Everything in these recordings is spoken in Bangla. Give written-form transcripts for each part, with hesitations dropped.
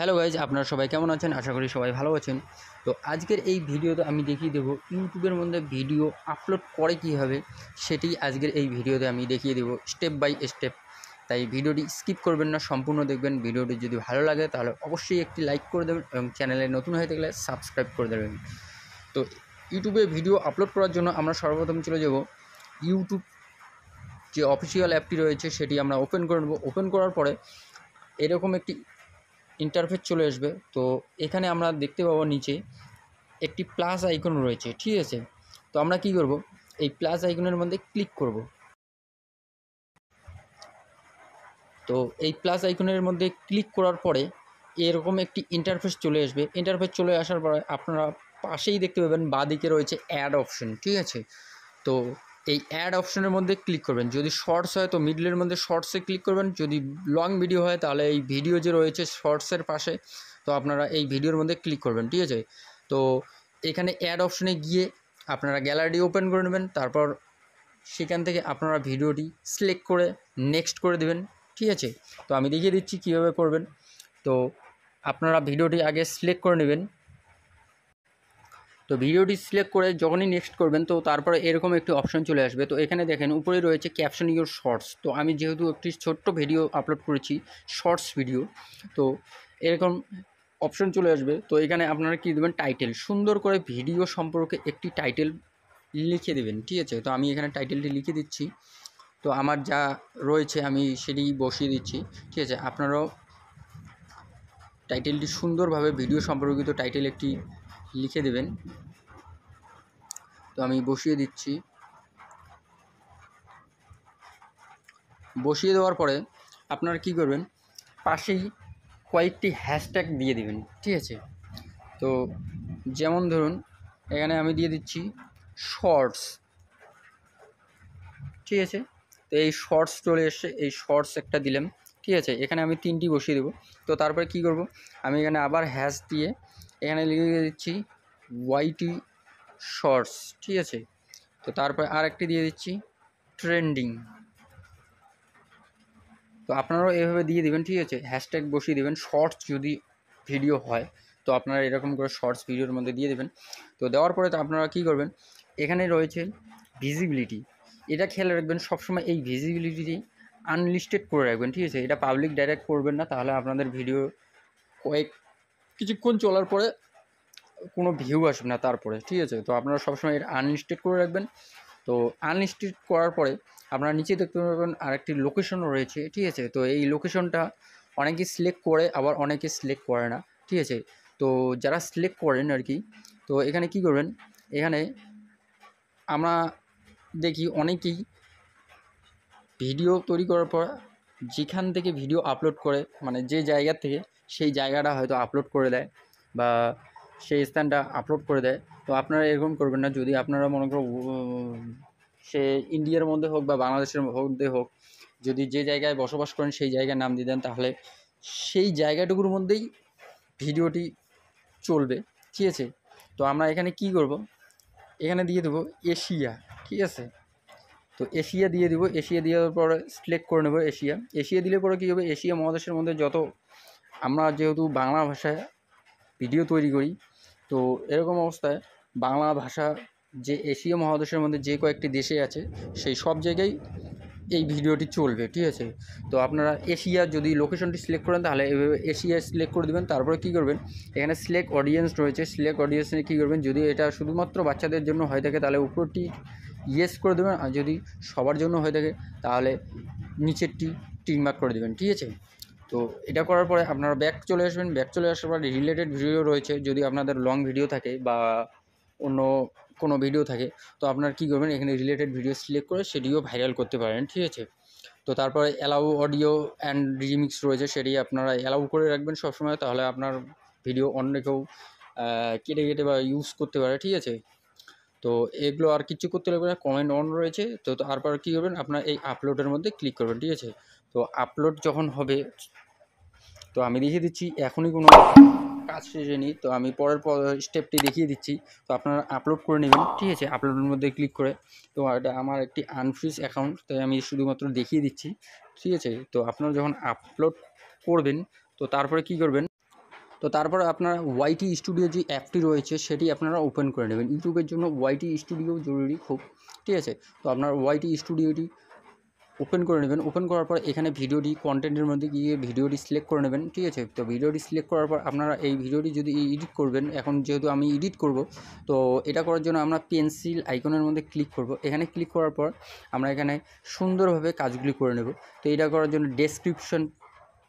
হ্যালো গাইজ, আপনারা সবাই কেমন আছেন? আশা করি সবাই ভালো আছেন। তো আজকের এই ভিডিওতে আমি দেখিয়ে দেবো ইউটিউবের মধ্যে ভিডিও আপলোড করে কীভাবে, সেটি আজকের এই ভিডিওতে আমি দেখিয়ে দেবো স্টেপ বাই স্টেপ। তাই ভিডিওটি স্কিপ করবেন না, সম্পূর্ণ দেখবেন। ভিডিওটি যদি ভালো লাগে তাহলে অবশ্যই একটি লাইক করে দেবেন এবং চ্যানেলে নতুন হয়ে থাকলে সাবস্ক্রাইব করে দেবেন। তো ইউটিউবে ভিডিও আপলোড করার জন্য আমরা সর্বপ্রথম চলে যাব ইউটিউব যে অফিসিয়াল অ্যাপটি রয়েছে সেটি আমরা ওপেন করে নেব। ওপেন করার পরে এরকম একটি ইন্টারফেস চলে আসবে। তো এখানে আমরা দেখতে পাবো নিচে একটি প্লাস আইকন রয়েছে, ঠিক আছে? তো আমরা কি করব, এই প্লাস আইকনের মধ্যে ক্লিক করব। তো এই প্লাস আইকনের মধ্যে ক্লিক করার পরে এরকম একটি ইন্টারফেস চলে আসবে। ইন্টারফেস চলে আসার পরে আপনারা পাশেই দেখতে পাবেন বাঁদিকে রয়েছে অ্যাড অপশন, ঠিক আছে? তো এই অ্যাড অপশনের মধ্যে ক্লিক করবেন। যদি শর্টস হয় তো মিডলের মধ্যে শর্টসে ক্লিক করবেন, যদি লং ভিডিও হয় তাহলে এই ভিডিও যে রয়েছে শর্টসের পাশে, তো আপনারা এই ভিডিওর মধ্যে ক্লিক করবেন, ঠিক আছে? তো এখানে অ্যাড অপশনে গিয়ে আপনারা গ্যালারি ওপেন করে নেবেন। তারপর সেখান থেকে আপনারা ভিডিওটি সিলেক্ট করে নেক্সট করে দেবেন, ঠিক আছে? তো আমি দেখিয়ে দিচ্ছি কীভাবে করবেন। তো আপনারা ভিডিওটি আগে সিলেক্ট করে নেবেন। তো ভিডিওটি সিলেক্ট করে যখনই নেক্সট করবেন তো তারপরে এরকম একটি অপশন চলে আসবে। তো এখানে দেখেন উপরে রয়েছে ক্যাপশন ইউর শর্টস। তো আমি যেহেতু একটি ছোট্ট ভিডিও আপলোড করেছি, শর্টস ভিডিও, তো এরকম অপশন চলে আসবে। তো এখানে আপনারা কী দেবেন, টাইটেল, সুন্দর করে ভিডিও সম্পর্কে একটি টাইটেল লিখে দেবেন, ঠিক আছে? তো আমি এখানে টাইটেলটি লিখে দিচ্ছি। তো আমার যা রয়েছে আমি সেটি বসিয়ে দিচ্ছি, ঠিক আছে? আপনারাও টাইটেলটি সুন্দরভাবে ভিডিও সম্পর্কিত টাইটেল একটি লিখে দেবেন। তো আমি বসিয়ে দিচ্ছি। বসিয়ে দেওয়ার পরে আপনারা কী করবেন, পাশেই কয়েকটি হ্যাশট্যাগ দিয়ে দেবেন, ঠিক আছে? তো যেমন ধরুন এখানে আমি দিয়ে দিচ্ছি শর্টস, ঠিক আছে? তো এই শর্টস চলে এসছে, এই শর্টস একটা দিলাম, ঠিক আছে? এখানে আমি 3টি বসিয়ে দেবো। তো তারপরে কী করব, আমি এখানে আবার হ্যাশ দিয়ে এখানে লিখে দিচ্ছি ওয়াইটি শর্টস, ঠিক আছে? তো তারপরে আরেকটি দিয়ে দিচ্ছি ট্রেন্ডিং। তো আপনারাও এভাবে দিয়ে দেবেন, ঠিক আছে? হ্যাশট্যাগ বসিয়ে দেবেন। শর্টস যদি ভিডিও হয় তো আপনারা এরকম করে শর্টস ভিডিওর মধ্যে দিয়ে দেবেন। তো দেওয়ার পরে তো আপনারা কী করবেন, এখানে রয়েছে ভিজিবিলিটি। এটা খেয়াল রাখবেন সবসময়, এই ভিজিবিলিটি আনলিস্টেড করে রাখবেন, ঠিক আছে? এটা পাবলিক ডাইরেক্ট করবেন না, তাহলে আপনাদের ভিডিও কিছুক্ষণ চলার পরে কোনো ভিউ আসবে না তারপরে, ঠিক আছে? তো আপনারা সবসময় এটা আনলিস্টেড করে রাখবেন। তো আনলিস্টেড করার পরে আপনারা নিচে দেখতে পাবেন আরেকটি লোকেশনও রয়েছে, ঠিক আছে? তো এই লোকেশনটা অনেকে সিলেক্ট করে, আবার অনেকে সিলেক্ট করে না, ঠিক আছে? তো যারা সিলেক্ট করেন আর কি, তো এখানে কি করবেন, এখানে আমরা দেখি অনেকেই ভিডিও তৈরি করার পর যেখান থেকে ভিডিও আপলোড করে, মানে যে জায়গা থেকে, সেই জায়গাটা হয়তো আপলোড করে দেয় বা সেই স্থানটা আপলোড করে দেয়। তো আপনারা এরকম করবেন না। যদি আপনারা মনে করো সে ইন্ডিয়ার মধ্যে হোক বা বাংলাদেশের মধ্যে হোক, যদি যে জায়গায় বসবাস করেন সেই জায়গার নাম দিয়ে দেন, তাহলে সেই জায়গাটুকুর মধ্যেই ভিডিওটি চলবে, ঠিক আছে? তো আমরা এখানে কি করব, এখানে দিয়ে দেবো এশিয়া, ঠিক আছে? তো এশিয়া দিয়ে দিব। এশিয়া দেওয়ার পরে সিলেক্ট করে নেব এশিয়া। এশিয়া দিলে পরে কী হবে, এশিয়া মহাদেশের মধ্যে যত, আমরা যেহেতু বাংলা ভাষায় ভিডিও তৈরি করি, তো এরকম অবস্থায় বাংলা ভাষা যে এশিয়া মহাদেশের মধ্যে যে কয়েকটি দেশে আছে সেই সব জায়গায় এই ভিডিওটি চলবে, ঠিক আছে? তো আপনারা এশিয়া যদি লোকেশনটি সিলেক্ট করেন তাহলে এভাবে এশিয়া সিলেক্ট করে দেবেন। তারপরে কী করবেন, এখানে সিলেক্ট অডিয়েন্স রয়েছে, সিলেক্ট অডিয়েন্সে কী করবেন, যদি এটা শুধুমাত্র বাচ্চাদের জন্য হয়ে থাকে তাহলে উপরটি ইয়েস করে দেবেন, আর যদি সবার জন্য হয়ে থাকে তাহলে নিচেরটি টিক মার্ক করে দেবেন, ঠিক আছে? তো এটা করার পরে আপনারা ব্যাক চলে আসবেন। ব্যাক চলে আসার পরে রিলেটেড ভিডিও রয়েছে, যদি আপনাদের লং ভিডিও থাকে বা অন্য কোনো ভিডিও থাকে তো আপনারা কী করবেন, এখানে রিলেটেড ভিডিও সিলেক্ট করে সেটিও ভাইরাল করতে পারেন, ঠিক আছে? তো তারপরে অ্যালাউ অডিও অ্যান্ড রিমিক্স রয়েছে, সেটি আপনারা অ্যালাউ করে রাখবেন সবসময়, তাহলে আপনার ভিডিও অন্য কেউ কেটে কেটে বা ইউজ করতে পারে, ঠিক আছে? তো এগুলো আর কিছু করতে লাগবে না, কমেন্ট অন রয়েছে। তো তারপর কী করবেন, আপনার এই আপলোডের মধ্যে ক্লিক করবেন, ঠিক আছে? তো আপলোড যখন হবে, তো আমি দেখিয়ে দিচ্ছি, এখনই কোনো কাজ শেষে নিই, তো আমি পরের স্টেপটি দেখিয়ে দিচ্ছি। তো আপনারা আপলোড করে নেবেন, ঠিক আছে? আপলোডের মধ্যে ক্লিক করে। তো এটা আমার একটি আনফ্রিজ অ্যাকাউন্ট, তাই আমি শুধুমাত্র দেখিয়ে দিচ্ছি, ঠিক আছে? তো আপনারা যখন আপলোড করবেন তো তারপরে কী করবেন, তো তারপরে আপনারা ওয়াইটি স্টুডিও যে অ্যাপটি রয়েছে সেটি আপনারা ওপেন করে নেবেন। ইউটিউবের জন্য ওয়াইটি স্টুডিও জরুরি খুব, ঠিক আছে। তো আপনার ওয়াইটি স্টুডিওটি ওপেন করে নেবেন। ওপেন করার পর এখানে ভিডিওটি কন্টেন্টের মধ্যে গিয়ে ভিডিওটি সিলেক্ট করে নেবেন, ঠিক আছে। তো ভিডিওটি সিলেক্ট করার পর আপনারা এই ভিডিওটি যদি এডিট করবেন, এখন যেহেতু আমি এডিট করব, তো এটা করার জন্য আমরা পেন্সিল আইকনের মধ্যে ক্লিক করব। এখানে ক্লিক করার পর আমরা এখানে সুন্দরভাবে কাজগুলি করে নেব। তো এটা করার জন্য ডেসক্রিপশন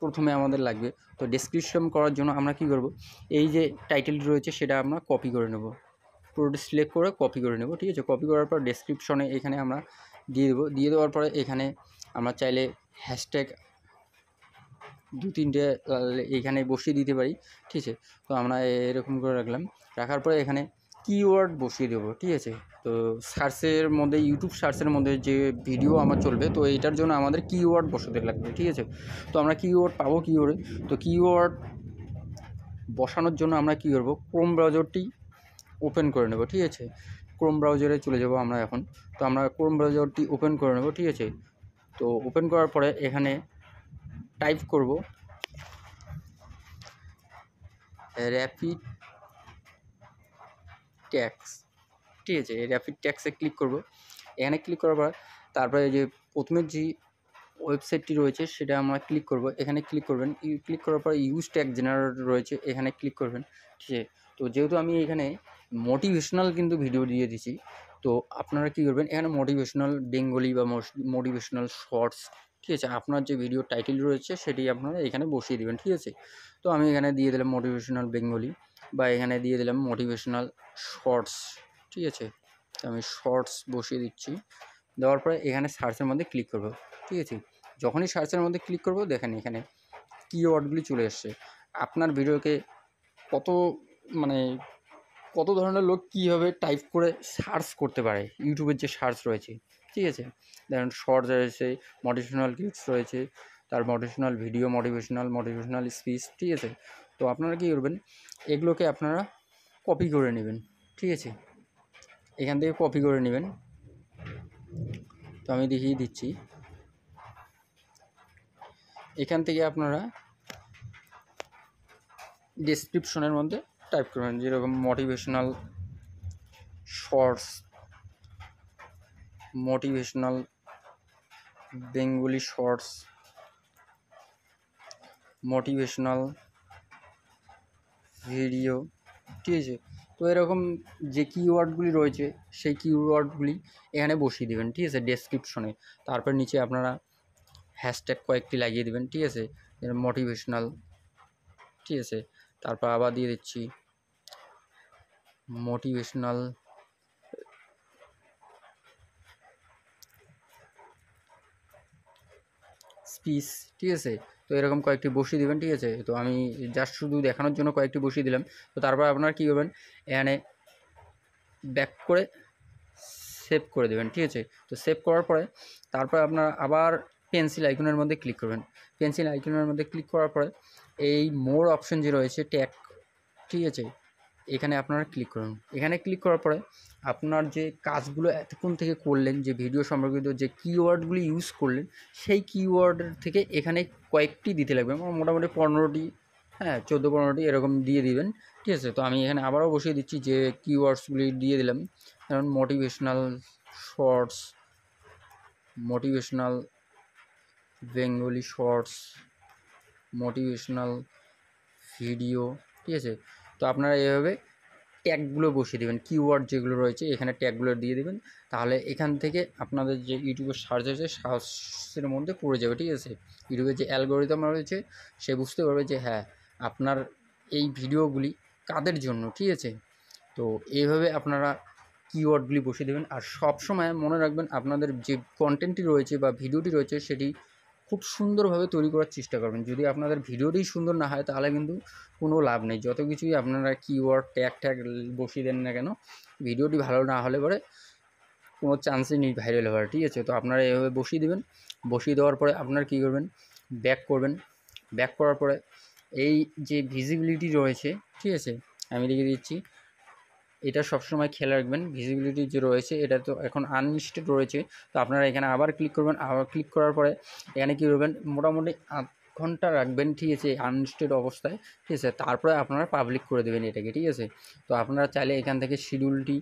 প্রথমে আমাদের লাগবে। তো ডেসক্রিপশন করার জন্য আমরা কী করব, এই যে টাইটেলটি রয়েছে সেটা আমরা কপি করে নেব, পুরোটা সিলেক্ট করে কপি করে নেব, ঠিক আছে। কপি করার পর ডেসক্রিপশনে এখানে আমরা দিয়ে দেবো। দিয়ে দেওয়ার পরে এখানে আমরা চাইলে হ্যাশট্যাগ 2-3টে এখানে বসিয়ে দিতে পারি, ঠিক আছে। তো আমরা এরকম করে রাখলাম। রাখার পরে এখানে কিওয়ার্ড বসিয়ে দেবো, ঠিক আছে। তো সার্চের মধ্যে, ইউটিউব সার্চের মধ্যে যে ভিডিও আমার চলবে, তো এটার জন্য আমাদের কিওয়ার্ড বসাতে লাগবে, ঠিক আছে। তো আমরা কিওয়ার্ড পাবো কী করে? তো কিওয়ার্ড বসানোর জন্য আমরা কী করবো, ক্রোম ব্রাউজারটি ওপেন করে নেব, ঠিক আছে। ক্রোম ব্রাউজারে চলে যাব আমরা এখন। তো আমরা ক্রোম ব্রাউজারটি ওপেন করে নেব, ঠিক আছে। তো ওপেন করার পরে এখানে টাইপ করব র্যাপিড ট্যাক্স, ঠিক আছে। এই র্যাপিড ট্যাক্সে ক্লিক করব। এখানে ক্লিক করার পর তারপরে যে প্রথমে যে ওয়েবসাইটটি রয়েছে সেটা আমরা ক্লিক করব। এখানে ক্লিক করবেন। ক্লিক করার পর ইউজ ট্যাগ জেনারেটর রয়েছে, এখানে ক্লিক করবেন, ঠিক আছে। তো যেহেতু আমি এখানে মোটিভেশনাল কিন্তু ভিডিও দিয়ে দিচ্ছি, তো আপনারা কী করবেন, এখানে মোটিভেশনাল বেঙ্গলি বা মোটিভেশনাল শর্টস, ঠিক আছে, আপনার যে ভিডিও টাইটেল রয়েছে সেটি আপনারা এখানে বসিয়ে দেবেন, ঠিক আছে। তো আমি এখানে দিয়ে দিলাম মোটিভেশনাল বেঙ্গলি, বা এখানে দিয়ে দিলাম মোটিভেশনাল শর্টস, ঠিক আছে। তো আমি শর্টস বসিয়ে দিচ্ছি। দেওয়ার পরে এখানে সার্চের মধ্যে ক্লিক করব, ঠিক আছে। যখনই সার্চের মধ্যে ক্লিক করব, দেখেন এখানে কিওয়ার্ডগুলি চলে এসছে। আপনার ভিডিওকে কত মানে কত ধরনের লোক কীভাবে টাইপ করে সার্চ করতে পারে, ইউটিউবের যে সার্চ রয়েছে, ঠিক আছে। দেখেন শর্টস রয়েছে, মোটিভেশনাল ক্লিপস রয়েছে, তার মোটিভেশনাল ভিডিও, মোটিভেশনাল স্পিচ, ঠিক আছে। তো আপনারা কী করবেন, এগুলোকে আপনারা কপি করে নেবেন, ঠিক আছে। এখান থেকে কপি করে নেবেন। তো আমি দেখিয়ে দিচ্ছি। এখান থেকে আপনারা ডেসক্রিপশনের মধ্যে টাইপ করবেন, যেরকম motivational shorts, motivational Bengali shorts, motivational video, ঠিক আছে। তো এরকম যে কিওয়ার্ডগুলি রয়েছে সেই কিওয়ার্ডগুলি এখানে বসিয়ে দেবেন, ঠিক আছে, ডেসক্রিপশনে। তারপর নিচে আপনারা হ্যাশট্যাগ কয়েকটি লাগিয়ে দেবেন, ঠিক আছে, মোটিভেশনাল, ঠিক আছে। তারপর আবার দিয়ে দিচ্ছি মোটিভেশনাল স্পিচ, ঠিক আছে। তো এরকম কয়েকটি বসিয়ে দেবেন, ঠিক আছে। তো আমি জাস্ট শুধু দেখানোর জন্য কয়েকটি বসিয়ে দিলাম। তো তারপর আপনারা কী করবেন, এখানে ব্যাক করে সেভ করে দেবেন, ঠিক আছে। তো সেভ করার পরে তারপর আপনারা আবার পেন্সিল আইকনের মধ্যে ক্লিক করবেন। পেন্সিল আইকনের মধ্যে ক্লিক করার পরে এই মোর অপশন যে রয়েছে ট্যাগ, ঠিক আছে, এখানে আপনারা ক্লিক করুন। এখানে ক্লিক করার পরে আপনার যে কাজগুলো এতক্ষণ থেকে করলেন, যে ভিডিও সম্পর্কিত যে কিওয়ার্ডগুলি ইউজ করলেন, সেই কিওয়ার্ডের থেকে এখানে কয়েকটি দিতে লাগবে, মোটামুটি 15টি, হ্যাঁ 14-15টি এরকম দিয়ে দিবেন, ঠিক আছে। তো আমি এখানে আবারও বসিয়ে দিচ্ছি যে কিওয়ার্ডসগুলি দিয়ে দিলাম, যেমন motivational shorts, motivational Bengali shorts, motivational video, ঠিক আছে। তো আপনারা এভাবে ট্যাগগুলো বসিয়ে দেবেন, কিওয়ার্ড যেগুলো রয়েছে এখানে ট্যাগগুলো দিয়ে দেবেন। তাহলে এখান থেকে আপনাদের যে ইউটিউবের সার্চ আছে সার্চের মধ্যে পড়ে যাবে, ঠিক আছে। ইউটিউবের যে অ্যালগোরিদম রয়েছে সে বুঝতে পারবে যে হ্যাঁ আপনার এই ভিডিওগুলি কাদের জন্য, ঠিক আছে। তো এইভাবে আপনারা কিওয়ার্ডগুলি বসিয়ে দেবেন। আর সবসময় মনে রাখবেন আপনাদের যে কন্টেন্টটি রয়েছে বা ভিডিওটি রয়েছে সেটি খুব সুন্দরভাবে তৈরি করার চেষ্টা করবেন। যদি আপনাদের ভিডিওটিই সুন্দর না হয় তাহলে কিন্তু কোনো লাভ নেই। যত কিছুই আপনারা কিওয়ার্ড ট্যাগ বসিয়ে দেন না কেন, ভিডিওটি ভালো না হলে পরে কোনো চান্সই নেই ভাইরাল হওয়ার, ঠিক আছে। তো আপনারা এভাবে বসিয়ে দেবেন। বসিয়ে দেওয়ার পরে আপনারা কী করবেন, ব্যাক করবেন। ব্যাক করার পরে এই যে ভিজিবিলিটি রয়েছে, ঠিক আছে, আমি লিখে দিচ্ছি, এটা সবসময় খেয়াল রাখবেন। ভিজিবিলিটি যে রয়েছে এটা তো এখন আনলিস্টেড রয়েছে। তো আপনারা এখানে আবার ক্লিক করবেন। আবার ক্লিক করার পরে এখানে কী করবেন, মোটামুটি ঘন্টা রাখবেন, ঠিক আছে, আনলিস্টেড অবস্থায়, ঠিক আছে, তারপরে আপনারা পাবলিক করে দেবেন এটাকে, ঠিক আছে। তো আপনারা চাইলে এখান থেকে শিডিউলটি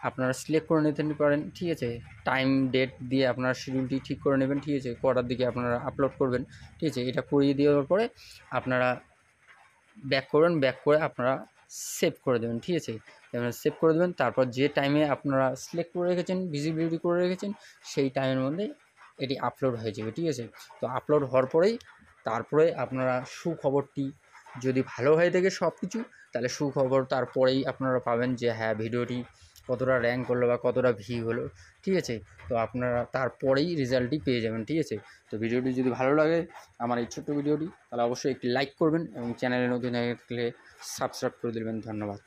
আপনারা সিলেক্ট করে নিতে পারেন, ঠিক আছে, টাইম ডেট দিয়ে আপনারা শিডিউলটি ঠিক করে নেবেন, ঠিক আছে, কটার দিকে আপনারা আপলোড করবেন, ঠিক আছে। এটা করিয়ে দেওয়ার পরে আপনারা ব্যাক করবেন, ব্যাক করে আপনারা সেভ করে দেবেন, ঠিক আছে, এবার সেভ করে দেবেন। তারপর যে টাইমে আপনারা সিলেক্ট করে রেখেছেন, ভিজিবিলিটি করে রেখেছেন, সেই টাইমের মধ্যে এটি আপলোড হয়ে যাবে, ঠিক আছে। তো আপলোড হওয়ার পরেই তারপরে আপনারা সুখবরটি, যদি ভালো হয়ে থাকে সব কিছু, তাহলে সুখবর তারপরেই আপনারা পাবেন যে হ্যাঁ ভিডিওটি কতটা র্যাঙ্ক করলো বা কতটা ভিউ হলো, ঠিক আছে। তো আপনারা তারপরেই রেজাল্টটি পেয়ে যাবেন, ঠিক আছে। তো ভিডিওটি যদি ভালো লাগে আমার এই ছোট্ট ভিডিওটি, তাহলে অবশ্যই একটি লাইক করবেন এবং চ্যানেলে নতুন হয়ে থাকলে সাবস্ক্রাইব করে দেবেন। ধন্যবাদ।